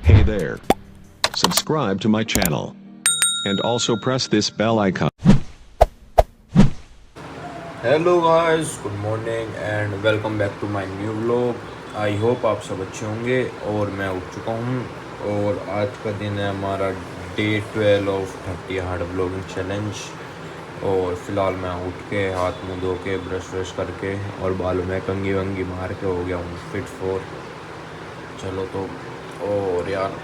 Hey there. Subscribe to my channel. And also press this bell icon. Hello guys, good morning and welcome back to my new vlog. I hope आप सब अच्छे होंगे और मैं उठ चुका हूँ और आज का दिन है हमारा day 12 of 30 hard vlogging challenge. और फिलहाल मैं उठ के हाथ मुंह धो के ब्रश व्रश करके और बालों में कंघी वंगी मार के हो गया हूँ फिट फॉर। चलो तो और यार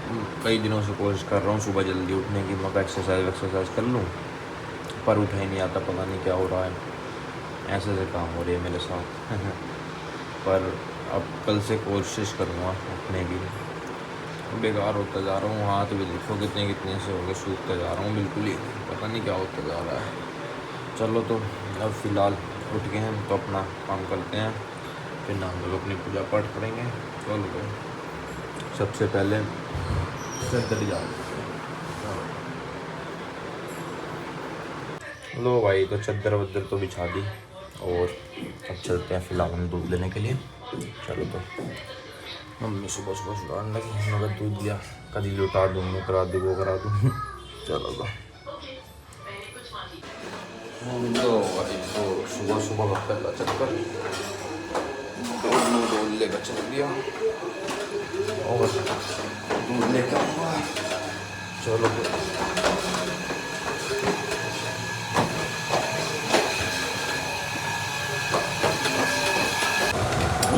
कई दिनों से कोशिश कर रहा हूँ सुबह जल्दी उठने की, मगर एक्सरसाइज कर लूँ पर उठा ही नहीं आता, पता नहीं क्या हो रहा है। ऐसे काम हो रही है मेरे साथ पर अब कल से कोशिश करूँगा उठने की। बेकार होता जा रहा हूँ, हाथ भी देखो कितने कितने से हो गए, सूखते जा रहा हूँ बिल्कुल ही, पता नहीं क्या होता जा रहा है। चलो तो अब फ़िलहाल उठ गए हैं तो अपना काम करते हैं, फिर हम लोग अपनी पूजा पाठ करेंगे। चलो तो सबसे पहले चद्दर जाओ। लो भाई, तो चद्दर वद्दर तो बिछा दी और अब चलते हैं फ़िलहाल हम दूध लेने के लिए। चलो तो मम्मी सुबह सुबह सुधारने लगी, मगर दूध दिया कभी लुटा दूँ, मैं करा दूँ, वो करा दूँ। चलो तो भाई तो सुबह सुबह का पहला चक्कर दूध लेकर चल दिया और दूध लेकर आऊँगा। चलो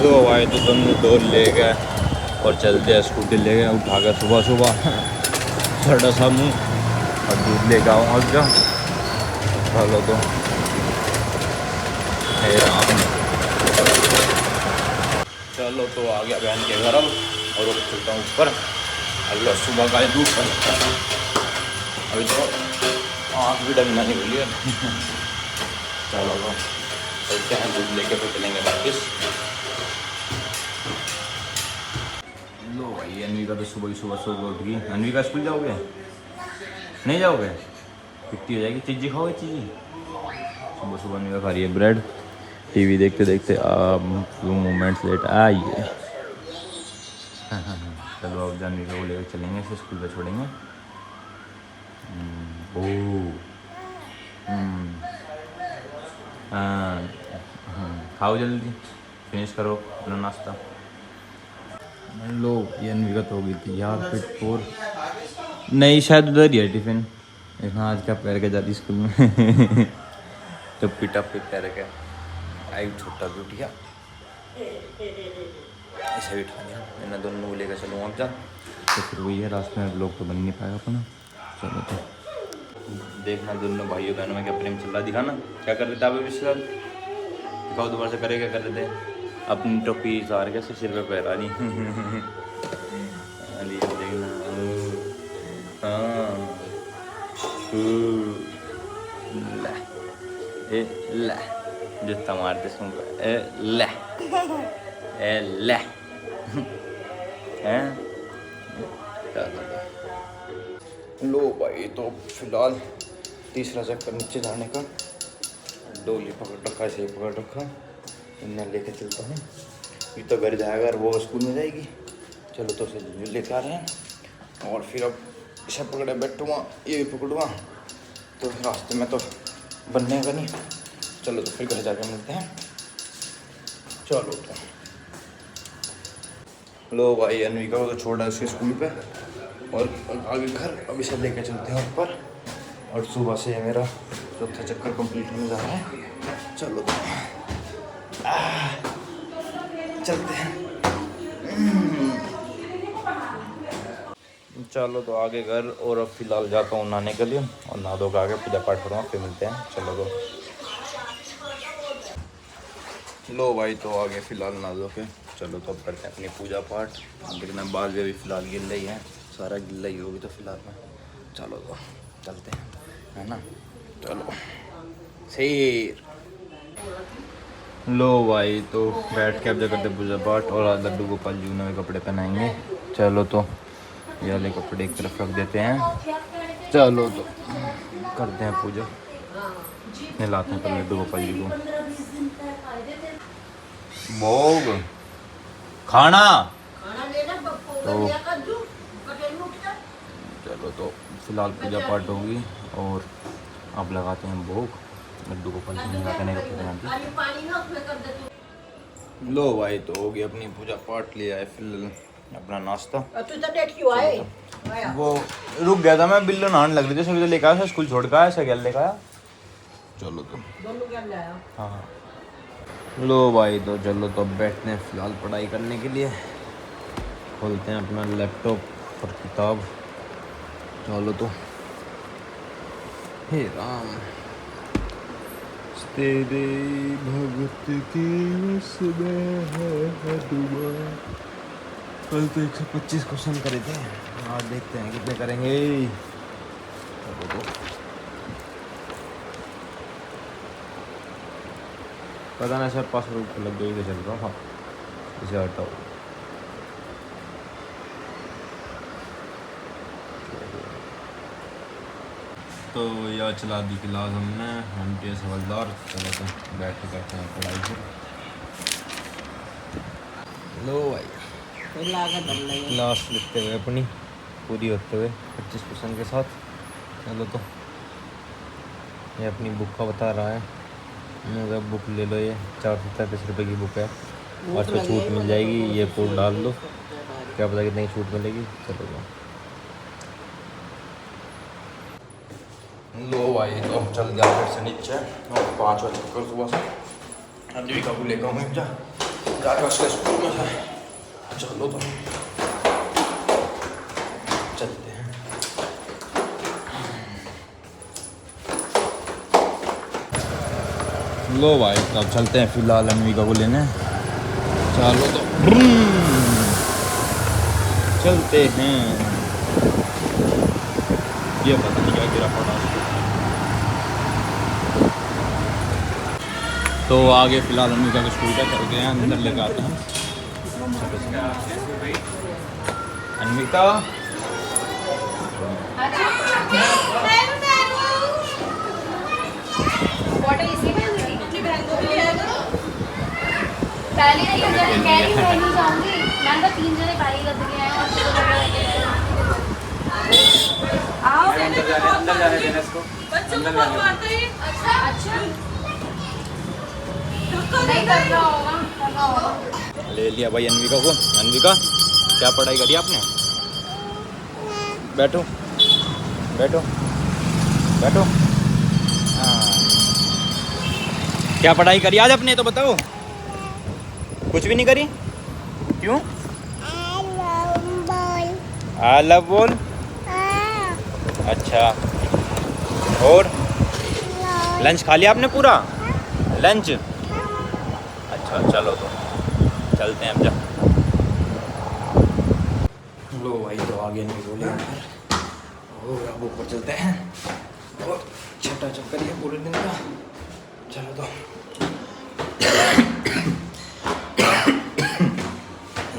लो भाई, तो दोनों दूध ले गए और चलते हैं, स्कूटी ले गए उठा कर सुबह सुबह छोटा सा मुँह और दूध लेकर आऊँगा क्या। चलो तो चलो तो आ गया बहन के घर अब और चलता हूँ ऊपर। अल्लाह सुबह का दूध अभी तो आँख भी डंगना नहीं बोलिए। चलो तो चलते हैं, दूध लेके फिर चलेंगे वापस। लो भाई, अनविका तो सुबह सुबह उठ गई। अनविका स्कूल जाओगे? नहीं जाओगे? कितनी हो जाएगी, चीज़ी खाओगे? चीज़ी सुबह सुबह अनविका खा रही है ब्रेड, टीवी देखते देखते। फ्यू मोमेंट्स लेट आइए। चलो अब जानवी को लेकर चलेंगे, फिर स्कूल पे छोड़ेंगे। खाओ जल्दी, फिनिश करो अपना नाश्ता। लो ये अनविगत हो गई थी यार फिट फोर। नहीं, शायद उधर ही है टिफ़िन। हाँ, आज क्या पैर के जाती स्कूल में। तो पिटा पैर के आई, छोटा भी उठ गया, ऐसा भी उठा गया। मैंने दोनों को लेकर चलूँगा अब जा, तो फिर वही है, रास्ते में ब्लॉग तो बन नहीं पाएगा अपना। चलो तो देखना दोनों भाइयों बहनों में क्या प्रेम चल रहा, दिखाना क्या कर रहे थे आप इसके साथ, दिखाओ दोबारा से करे क्या कर रहे थे। अपनी टोपी सार के सिर पे पैरा नहीं। देखना हाँ ला जितना मारते सुन ला ला हैं। लो भाई, तो फिलहाल तीसरा चक्कर नीचे जाने का, डोली पकड़ रखा, ऐसे ही पकड़ रखा, इन्हें लेके चलता हूँ। ये तो घर जाएगा और वो स्कूल में जाएगी। चलो तो उसे लेके आ रहे हैं और फिर अब इसे पकड़े बैठूँगा, ये भी पकड़ूँगा, तो रास्ते में तो बनने का नहीं। चलो तो फिर घर जाके मिलते हैं। चलो तो लो भाई, अनविका को तो छोड़ा उसके स्कूल पे और आगे घर, अब इसे लेके चलते हैं ऊपर। और सुबह से मेरा चौथा चक्कर कंप्लीट होने जा रहा है। चलो तो चलते हैं। चलो तो आगे घर, और अब फिलहाल जाता हूँ नहाने के लिए और नहा धो के आगे पूजा पाठ करूँगा, फिर मिलते हैं। चलो तो लो भाई, तो आगे फिलहाल नहा धो के चलो तो अब करते हैं अपनी पूजा पाठ। देखना बाल भी अभी फ़िलहाल गिल्ला ही है, सारा गिल्ला ही होगी तो फिलहाल में। चलो तो चलते हैं, है ना। चलो शेर। लो भाई, तो बैठ के अब जगह करते पूजा पाठ और लड्डू गोपाल जी नए कपड़े पहनाएंगे। चलो तो ये वाले कपड़े एक तरफ रख देते हैं। चलो तो करते हैं पूजा, नहलाते हैं पहले लड्डू गोपाल जी को। भोग खाना तो फ़िलहाल पूजा पाठ होगी और अब लगाते हैं भोग। लड्डू को पंच नहीं लगाने का प्रोग्राम। लो भाई तो हो गई अपनी पूजा पाठ, लिया है फिर अपना नाश्ता। वो रुक गया था मैं, बिल्लो नहाने लग रही थी, सभी तो लेकर आया, स्कूल छोड़ कर आया, सगैल लेकर आया। चलो तो हाँ लो भाई तो चलो तो बैठते हैं फिलहाल पढ़ाई करने के लिए। खोलते हैं अपना लैपटॉप और किताब। चलो तो हे राम तेरे भगत की उसमें है दुआ। कल तो 125 क्वेश्चन करे थे, आज देखते हैं कितने करेंगे। चलो तो पता नहीं सर 5 रुपये लग गई तो चल रहा हाँ इसे हटाओ। तो यह चला दी क्लास हमने, हम टे सवालदार। चलो तो बैठ के करते हैं पढ़ाई फिर। लो भाई क्लास लिखते हुए अपनी पूरी होते हुए 25% के साथ। चलो तो ये अपनी बुक का बता रहा है, मुझे बुक ले लो, ये 433 रुपये की बुक है और इसमें छूट मिल जाएगी, ये कोड डाल दो, क्या पता कितनी छूट मिलेगी। चलो तो लो भाई तो चल गया फिर से नीचे और 5 बजे चक्कर सुबह से अन्वी का भी लेकर हूँ जाकर उसके स्कूल में है। चलो तो चलते हैं। लो भाई तब चलते हैं फिलहाल अन्वी का को लेने। चलो तो चलते हैं। ये पता नहीं क्या गिरा पड़ा। तो आगे फिलहाल अन्विका के स्कूल का चल गए हैं, अंदर लेकर आते हैं अन्विका। पहले कह रही मैं नहीं जाऊंगी, मैं तो 3 जने पहले कर दिए हैं और आओ अंदर जा रहे हैं इसको बच्चों को बहुत मारते हैं। अच्छा नहीं कर रहा होगा। ले लिया भाई अन्विका को। अन्विका क्या पढ़ाई करी आपने? बैठो बैठो बैठो। हाँ क्या पढ़ाई करी आज आपने तो बताओ। कुछ भी नहीं करी? क्यों? आई लव बोल। अच्छा और लंच खा लिया आपने पूरा? लंच अच्छा चलो तो चलते हैं अब जा। लो भाई तो आगे नहीं बोले और अब ऊपर चलते हैं और छठा चक्कर ये पूरे दिन का। चलो तो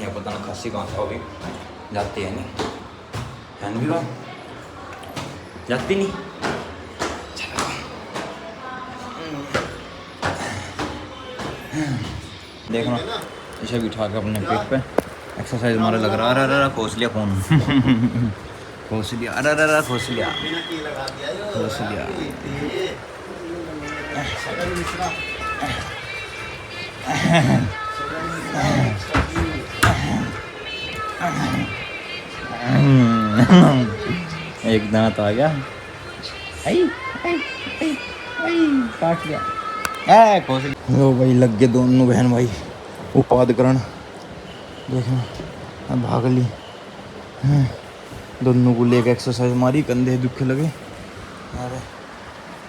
ये पता ना खांसी कहाँ से होगी, जाती है नहीं है भी वो जाती नहीं। चलो देखना इसे बिठा के अपने पेट पे एक्सरसाइज हमारा लग रहा है। अरे खोस लिया फोन खोस लिया। अरे खोस लिया खोस लिया। एक दांत आ गया। आई आई आई आई काट लिया। खोस लिया। लो भाई लग गए दोनों बहन भाई उपाद करण। देखना अब भाग ली। दोनों को लेकर एक्सरसाइज मारी, कंधे दुखे लगे। अरे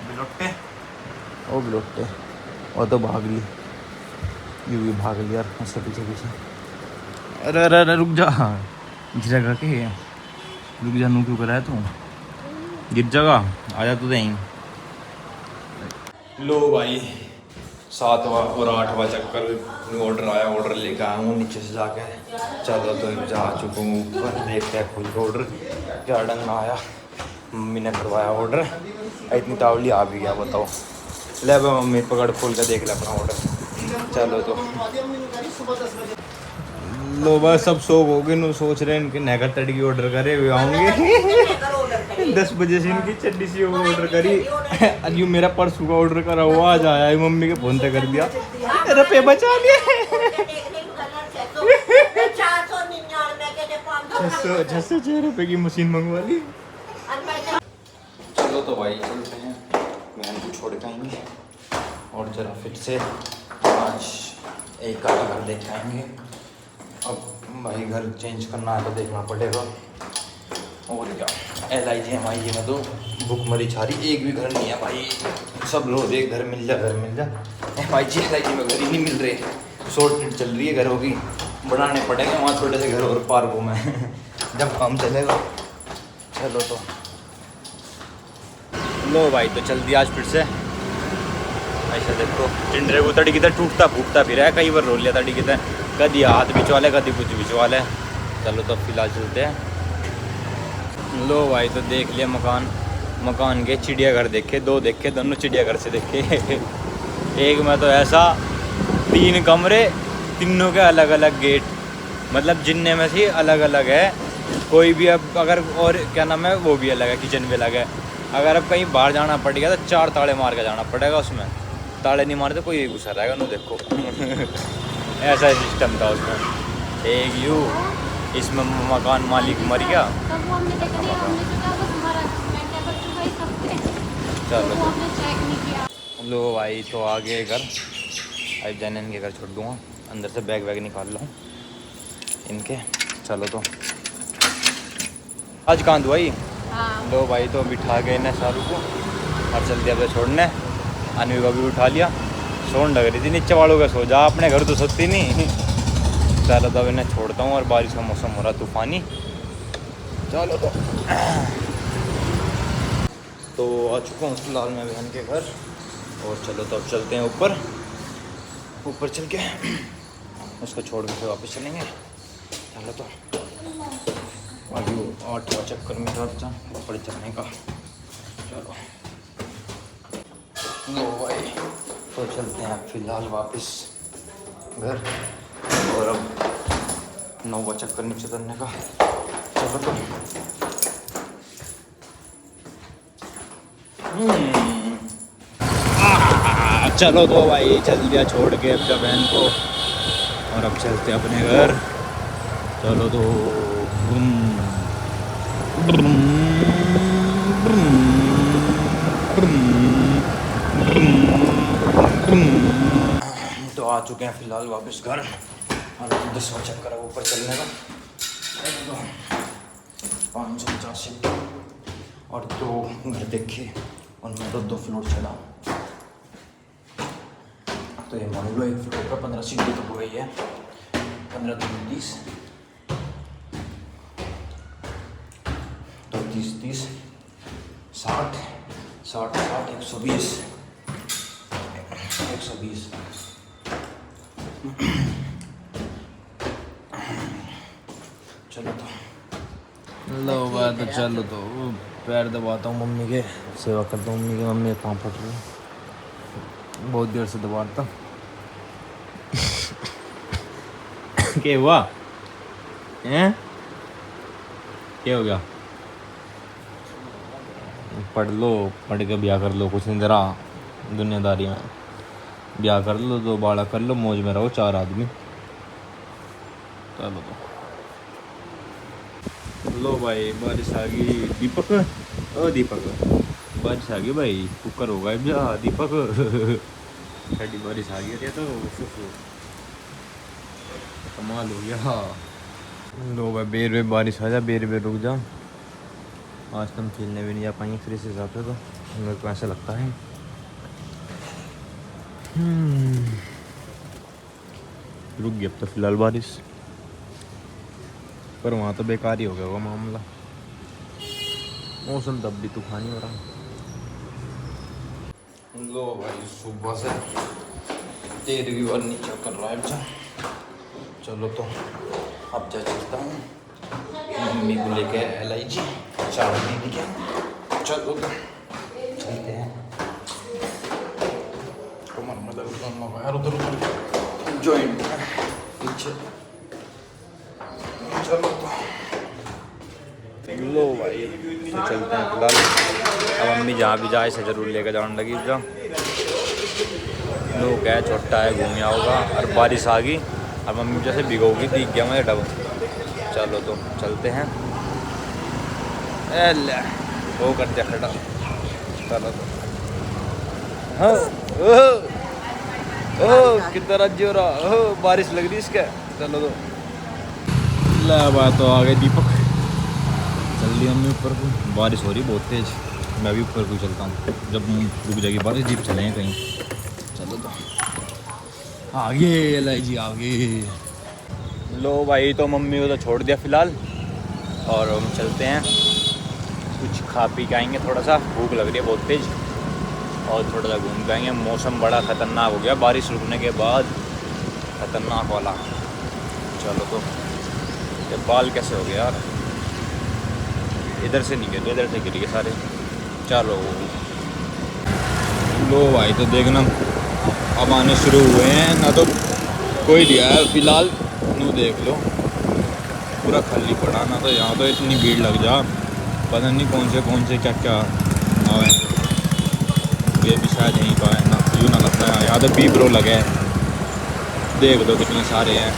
बिलोटे ओ बिलोटे और तो भाग ली। यू भी भाग लिया उसके पीछे पीछे। अरे अरे अरे रुक जा, गिरा के रुक जा। नू क्यों करा है तू? गिर जागा, आ जा तू यहीं। लो भाई 7वां और 8वां चक्कर ऑर्डर आया, ऑर्डर लेकर आया हूँ नीचे से जाके। चलो तो जा चुका हूँ ऊपर, देखते हैं खोल के ऑर्डर क्या ढंग ना आया। मम्मी ने करवाया ऑर्डर, इतनी तावली आ भी गया बताओ। ले मम्मी पकड़ खोल के देख ले अपना ऑर्डर। चलो तो लो बस सब सो हो गए। सोच रहे हैं इनके नगर तड़की ऑर्डर करे हुए आऊँगे। 10 बजे से इनकी चड्डी सी ऑर्डर करी। अभी मेरा परसों का ऑर्डर करा हुआ आज आया है, मम्मी के फोन पे कर दिया, रुपये बचा लिए। 606 रुपये की मशीन मंगवा ली। चलो तो भाई चलते हैं, बहन को छोड़ के आएंगे और जरा फिर से आज एक का घर देख आएंगे। अब भाई घर चेंज करना है तो देखना पड़ेगा। और क्या LIG MIG में तो भूखमरी छारी, एक भी घर नहीं है भाई। सब लोग एक घर मिल जा, घर मिल जा। MIG LIG में घर ही नहीं मिल रहे, शॉर्टेज चल रही है घरों की। बनाने पड़ेंगे वहाँ छोटे से घर और पार्कों में जब काम चलेगा। चलो तो लो भाई, तो चल दिया आज फिर से। ऐसा देखो टिंडरे को तड़ी किधर टूटता फूटता फिर है, कई बार रोल लिया तड़ी किधर, कभी हाथ बिचवा ले कभी कुछ बिचवा ले। चलो तो फिलहाल चलते हैं। लो भाई, तो देख लिया मकान के चिड़ियाघर देखे, 2 देखे, दोनों चिड़ियाघर से देखे। एक में तो ऐसा 3 कमरे, तीनों के अलग अलग गेट, मतलब जिनने में से अलग अलग है। कोई भी अब अगर और क्या नाम है वो भी अलग है, किचन भी अलग है। अगर अब कहीं बाहर जाना पड़ गया तो 4 ताले मार के जाना पड़ेगा, उसमें ताले नहीं मारे तो कोई घुसा रहेगा ना। देखो ऐसा सिस्टम था उसमें। एक यू इसमें मकान मालिक मर गया। चलो लो भाई, तो आगे घर अब जाने इनके घर छोड़ दूँगा, अंदर से बैग वैग निकाल लो इनके। चलो तो आज कहाँ दो भाई। लो भाई, तो बिठा गए ना शाहरुख को और चल दिया छोड़ने। अनवी को भी उठा लिया, सोन लग रही थी नीचे वालों का, सो जा अपने घर तो सोती नहीं। चलो तो अब इन्हें छोड़ता हूँ, और बारिश का मौसम हो रहा तूफानी। चलो तो आ चुका हूँ फिलहाल मैं बहन के घर। और चलो तो अब चलते हैं ऊपर चल के उसको छोड़ के फिर वापस चलेंगे। चलो तो अभी 8वां चक्कर में ऊपर चलने का। चलो लो भाई, तो चलते हैं फिलहाल वापस घर, और अब 9वां चक्कर नीचे करने का। चलो तो चलो तो भाई, चल दिया छोड़ के अपना बहन को, और अब चलते अपने घर। चलो तो तो आ चुके हैं फिलहाल वापस घर, और 10वां चक्कर है ऊपर चलने का। 585 और 2 घर देखे, उनमें 2 फ्लोर चढ़ा। तो ये मान लो 1 फ्लोर पर 15 सीढ़ी तो हो गई है। 15 तो 30, तो 30 60 120 चलो तो लो बात, तो चलो तो पैर दबाता हूँ मम्मी के, सेवा करता हूँ मम्मी के। मम्मी पाँव फट रही है, बहुत देर से दबा रहा था। क्या हुआ हैं? क्या हो गया? पढ़ लो, पढ़ के ब्याह कर लो, कुछ नहीं जरा दुनियादारी में। ब्याह कर लो, 2 बाड़ा कर लो, मौज में रहो 4 आदमी। चलो तो लो भाई, बारिश आ गई। दीपक, ओ दीपक, बारिश आ गई भाई, कुकर होगा जा दीपक। साड़ी बारिश आ गई तो कमाल हो गया। लो भाई, बेर में बारिश आ जा, बेर में रुक जा। आज तुम खेलने भी नहीं जा पाएंगे फिर इस हिसाब से, तो मेरे को ऐसा लगता है। रुक गई अब तो फिलहाल बारिश, पर वहाँ तो बेकार ही हो गया होगा मामला। मौसम तब भी तूफानी हो रहा। लो भाई, सुबह से तेरे भी बार नीचे कर रहा है। चलो तो अब जा चलता हूँ मम्मी को लेके LIG चावल दीदी के। चलो तो चलते हैं। कमर में दर्द करना बाहर उधर जॉइंट पीछे। चलो तो लो भाई, तो चलते हैं फिलहाल। अब मम्मी जहाँ भी जाए इसे ज़रूर लेकर जाने लगी जा। लोग है छोटा है घूमिया होगा और बारिश आ गई और मम्मी जैसे भिगोगी दिख गया मुझे डब। चलो तो चलते हैं। वो कर दिया खड़ा। चलो तो हाँ ओह कितना राज्य हो रहा। ओह बारिश लग रही इसके। चलो तो ला बात तो आ गए दीपक। चल दी मम्मी ऊपर को। बारिश हो रही बहुत तेज़। मैं भी ऊपर को चलता हूँ जब रुक जाएगी बारिश जीप चलेंगे कहीं। चलो तो आगे लाई जी आगे। लो भाई तो मम्मी को तो छोड़ दिया फ़िलहाल और हम चलते हैं। कुछ खा पी के आएंगे। थोड़ा सा भूख लग रही है बहुत तेज़ और थोड़ा सा घूम के आएंगे। मौसम बड़ा ख़तरनाक हो गया बारिश रुकने के बाद, ख़तरनाक वाला। चलो तो ये बाल कैसे हो गया यार। इधर से नहीं गिर, इधर से गिर गए सारे। चलो लो भाई तो देखना अब आने शुरू हुए हैं ना तो कोई दिया है फ़िलहाल। नू देख लो पूरा खाली पड़ा ना तो यहाँ तो इतनी भीड़ लग जा पता नहीं कौन से क्या क्या आए। ये भी शायद यहीं का है ना, यूँ ना लगता है। यहाँ तो 20 रो लगे हैं देख लो कितने सारे हैं।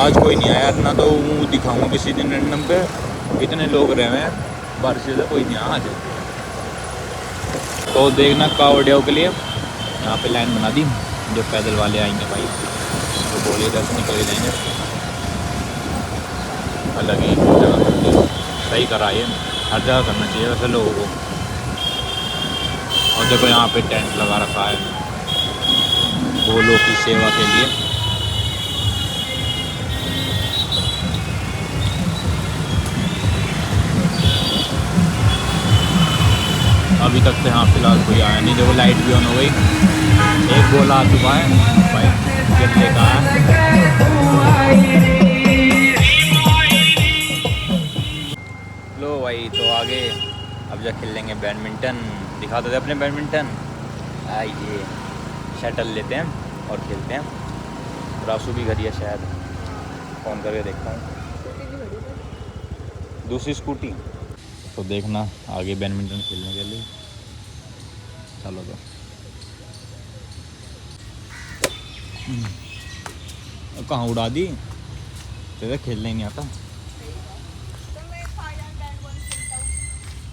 आज कोई नहीं आया ना तो मुँह दिखाऊंगा किसी दिन रैंडम पे। इतने लोग रहे हुए हैं बारिश से कोई नहीं आया आज। तो देखना कावड़ियों के लिए यहाँ पे लाइन बना दी। जो पैदल वाले आएंगे भाई तो बोलिए इधर से निकल जाएंगे। अलग ही जगह सही करा ये, हर जगह करना चाहिए वैसे लोगों को। और देखो यहाँ पे टेंट लगा रखा है भोलों की सेवा के लिए। अभी तक तो यहाँ फ़िलहाल कोई आया नहीं। देखो लाइट भी ऑन हो गई। एक बोला आ चुका है भाई गिरने का है। लो भाई तो आगे अब जा खेल लेंगे बैडमिंटन। दिखा दो अपने बैडमिंटन। आइए शटल लेते हैं और खेलते हैं। रासू भी घर ही है शायद, फ़ोन करके देखता हूँ। दूसरी स्कूटी तो देखना आगे बैडमिंटन खेलने के लिए। चलो तो कहाँ उड़ा दी तेरे खेलने ही नहीं आता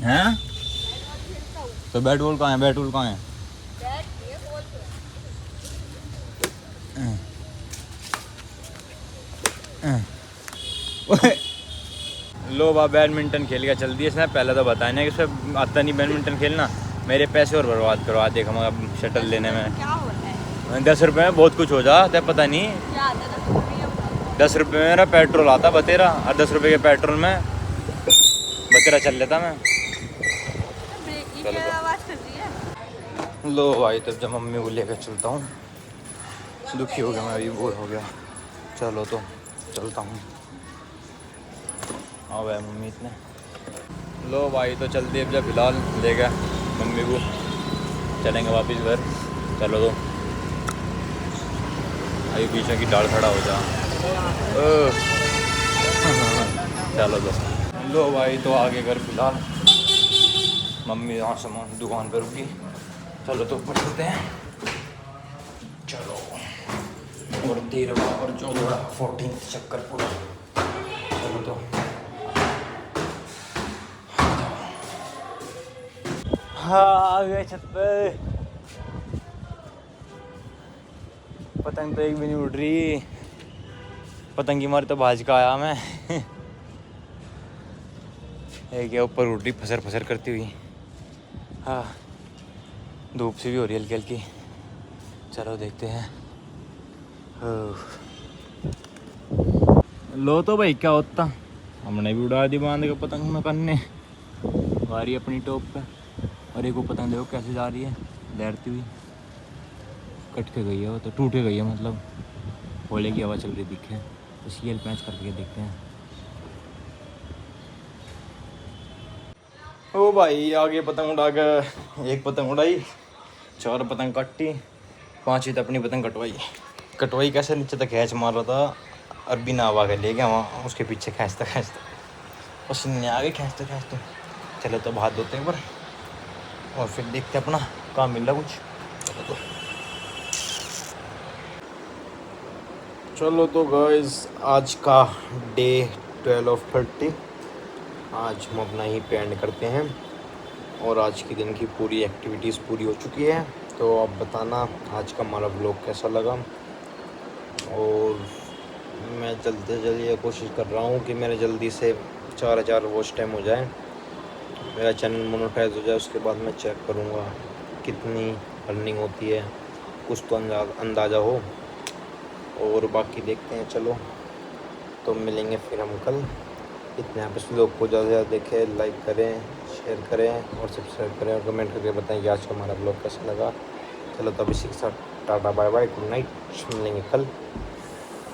हैं। तो बैट बॉल कहाँ है? बैट बॉल कहाँ है? लो बा बैडमिंटन खेल के चल दिए इसने। पहले तो बताया ना कि इसमें आता नहीं बैडमिंटन खेलना। मेरे पैसे और बर्बाद करवा दे हम अब शटल लेने में। क्या होता है 10 रुपये में बहुत कुछ हो जाता है पता नहीं। क्या आता है 10 रुपये में मेरा पेट्रोल आता बतेरा और 10 रुपये के पेट्रोल में बतेरा चल लेता मैं। ब्रेक की आवाज़ कर रही है। लो भाई तब जब मम्मी को लेकर चलता हूँ। दुखी हो गया मैं, अभी बोर हो गया। चलो तो चलता हूँ। हाँ भाई मम्मी इतने। लो भाई तो चलती अब जब फ़िलहाल ले गया मम्मी को, चलेंगे वापस घर। चलो तो अभी पीछे की डाल खड़ा हो जा। चलो तो लो भाई तो आगे घर फ़िलहाल। मम्मी यहाँ सामान दुकान पर रुकी। चलो तो ऊपर चलते हैं। चलो और 13 और 14 14 चक्कर पूरा। चलो तो हाँ आ गए छत पे। पतंग तो एक भी नहीं उड़ रही। पतंग की मार तो भाज का आया मैं। एक या ऊपर उड़ रही फसर फसर करती हुई। हाँ धूप से भी हो रही हल्की हल्की। चलो देखते हैं। लो तो भाई क्या होता, हमने भी उड़ा दी बांध के पतंग में करने वारी अपनी टॉप पे। और एक वो पतंग देखो कैसे जा रही है लहरती हुई। कट के गई है वो तो, टूट के गई है मतलब। होले की हवा चल रही दिखे तो सीएल पैच करके देखते हैं। ओ भाई आगे पतंग उड़ा के एक पतंग उड़ाई, 4 पतंग कट्टी, 5वीं तो अपनी पतंग कटवाई कैसे नीचे तक खींच मार रहा था और बिना हवा के ले गया वहाँ उसके पीछे खींचता पसीने आ गए खींचते खींचते। चलो तो हाथ धोते हैं पर, और फिर देखते हैं अपना काम मिल रहा कुछ। चलो तो गाइस आज का डे 12 ऑफ 30 आज हम अपना ही पे एंड करते हैं, और आज के दिन की पूरी एक्टिविटीज़ पूरी हो चुकी है। तो अब बताना आज का हमारा व्लॉग कैसा लगा, और मैं जल्द से जल्द ये कोशिश कर रहा हूँ कि मेरे जल्दी से 4000 वॉच टाइम हो जाए, मेरा चैनल मोनेटाइज हो जाए। उसके बाद मैं चेक करूँगा कितनी अर्निंग होती है, कुछ तो अंदाज़ा हो, और बाकी देखते हैं। चलो तो मिलेंगे फिर हम कल। इतने आप इस व्लॉग को ज़्यादा से ज़्यादा देखें, लाइक करें, शेयर करें और सब्सक्राइब करें, और कमेंट करके बताएं कि आज का हमारा व्लॉग कैसा लगा। चलो तो अब इसी के साथ tata bye bye, good night, मिलेंगे कल।